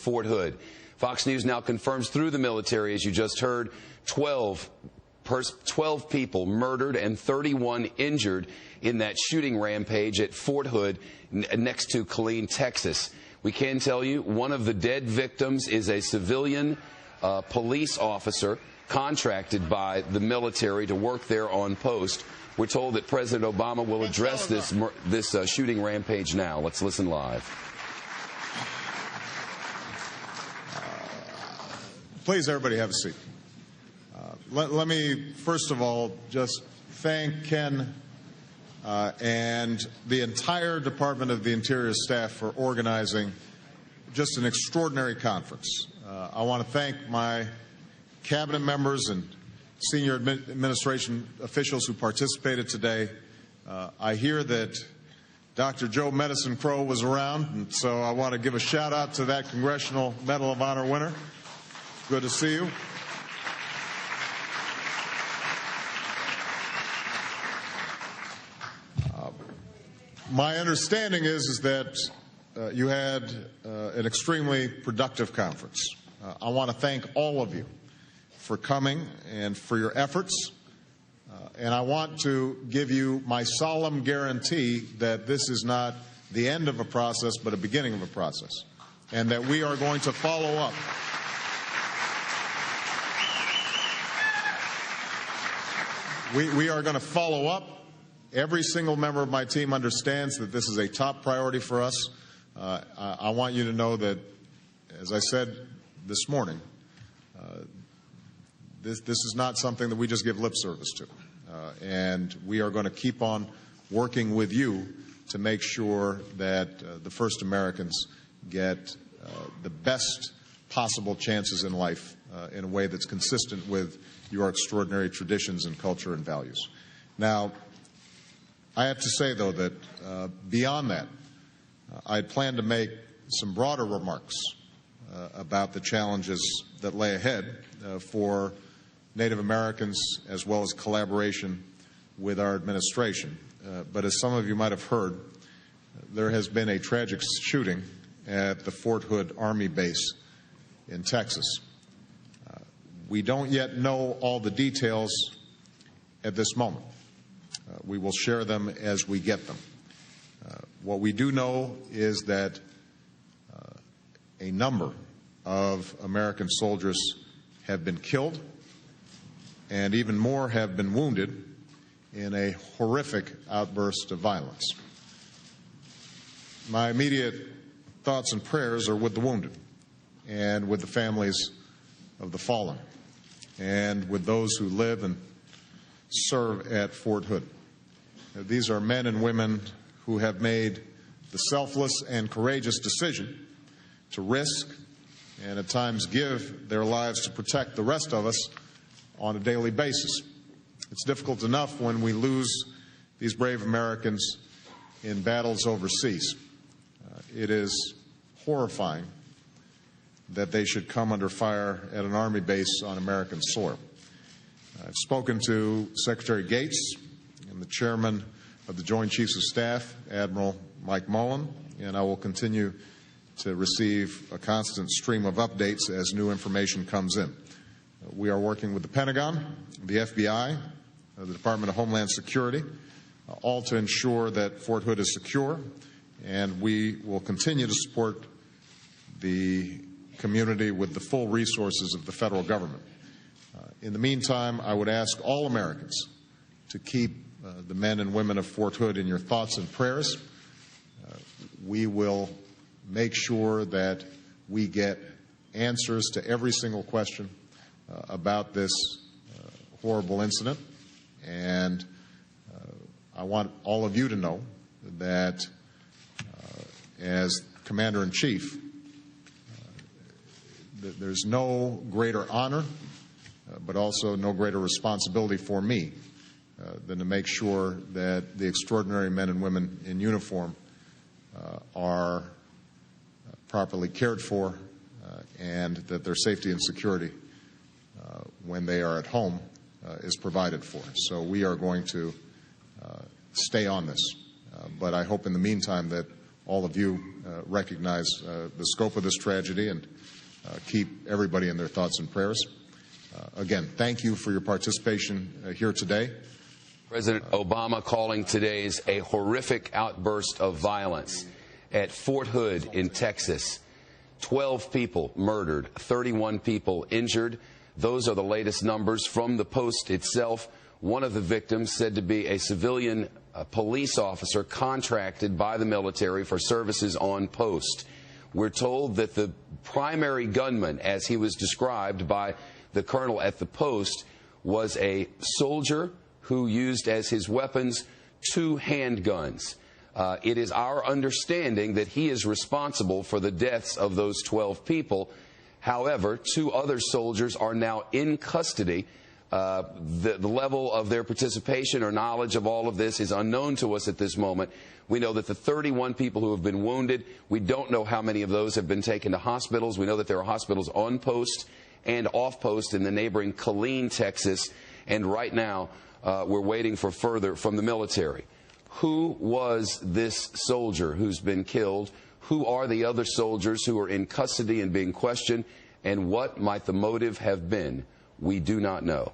Fort Hood. Fox News now confirms through the military, as you just heard, 12 people murdered and 31 injured in that shooting rampage at Fort Hood next to Killeen, Texas. We can tell you one of the dead victims is a civilian police officer contracted by the military to work there on post. We're told that President Obama will address this shooting rampage now. Let's listen live. Please, everybody, have a seat. Let me, first of all, just thank Ken and the entire Department of the Interior staff for organizing just an extraordinary conference. I want to thank my cabinet members and senior administration officials who participated today. I hear that Dr. Joe Medicine Crow was around, and so I want to give a shout out to that Congressional Medal of Honor winner. Good to see you. My understanding is that you had an extremely productive conference. I want to thank all of you for coming and for your efforts. And I want to give you my solemn guarantee that this is not the end of a process, but a beginning of a process, and that we are going to follow up. We are going to follow up. Every single member of my team understands that this is a top priority for us. I want you to know that, as I said this morning, this is not something that we just give lip service to. And we are going to keep on working with you to make sure that the First Americans get the best possible chances in life in a way that's consistent with your extraordinary traditions and culture and values. Now, I have to say, though, that beyond that, I plan to make some broader remarks about the challenges that lay ahead for Native Americans, as well as collaboration with our administration. But as some of you might have heard, there has been a tragic shooting at the Fort Hood Army base in Texas. We don't yet know all the details at this moment. We will share them as we get them. What we do know is that a number of American soldiers have been killed, and even more have been wounded in a horrific outburst of violence. My immediate thoughts and prayers are with the wounded and with the families of the fallen and with those who live and serve at Fort Hood. These are men and women who have made the selfless and courageous decision to risk and at times give their lives to protect the rest of us on a daily basis. It's difficult enough when we lose these brave Americans in battles overseas. It is horrifying that they should come under fire at an Army base on American soil. I've spoken to Secretary Gates and the Chairman of the Joint Chiefs of Staff, Admiral Mike Mullen, and I will continue to receive a constant stream of updates as new information comes in. We are working with the Pentagon, the FBI, the Department of Homeland Security, all to ensure that Fort Hood is secure, and we will continue to support the community with the full resources of the federal government. In the meantime, I would ask all Americans to keep the men and women of Fort Hood in your thoughts and prayers. We will make sure that we get answers to every single question about this horrible incident. And I want all of you to know that as Commander-in-Chief, there's no greater honor, but also no greater responsibility for me than to make sure that the extraordinary men and women in uniform are properly cared for and that their safety and security when they are at home is provided for. So we are going to stay on this. But I hope in the meantime that all of you recognize the scope of this tragedy and keep everybody in their thoughts and prayers. Again, thank you for your participation here today. President Obama calling today's a horrific outburst of violence at Fort Hood in Texas. 12 people murdered, 31 people injured. Those are the latest numbers from the Post itself. One of the victims said to be a civilian police officer contracted by the military for services on post. We're told that the primary gunman, as he was described by the colonel at the Post, was a soldier who used as his weapons 2 handguns. It is our understanding that he is responsible for the deaths of those 12 people. However, 2 other soldiers are now in custody. The level of their participation or knowledge of all of this is unknown to us at this moment. We know that the 31 people who have been wounded, we don't know how many of those have been taken to hospitals. We know that there are hospitals on post and off post in the neighboring Killeen, Texas. And right now, we're waiting for further from the military. Who was this soldier who's been killed? Who are the other soldiers who are in custody and being questioned? And what might the motive have been? We do not know.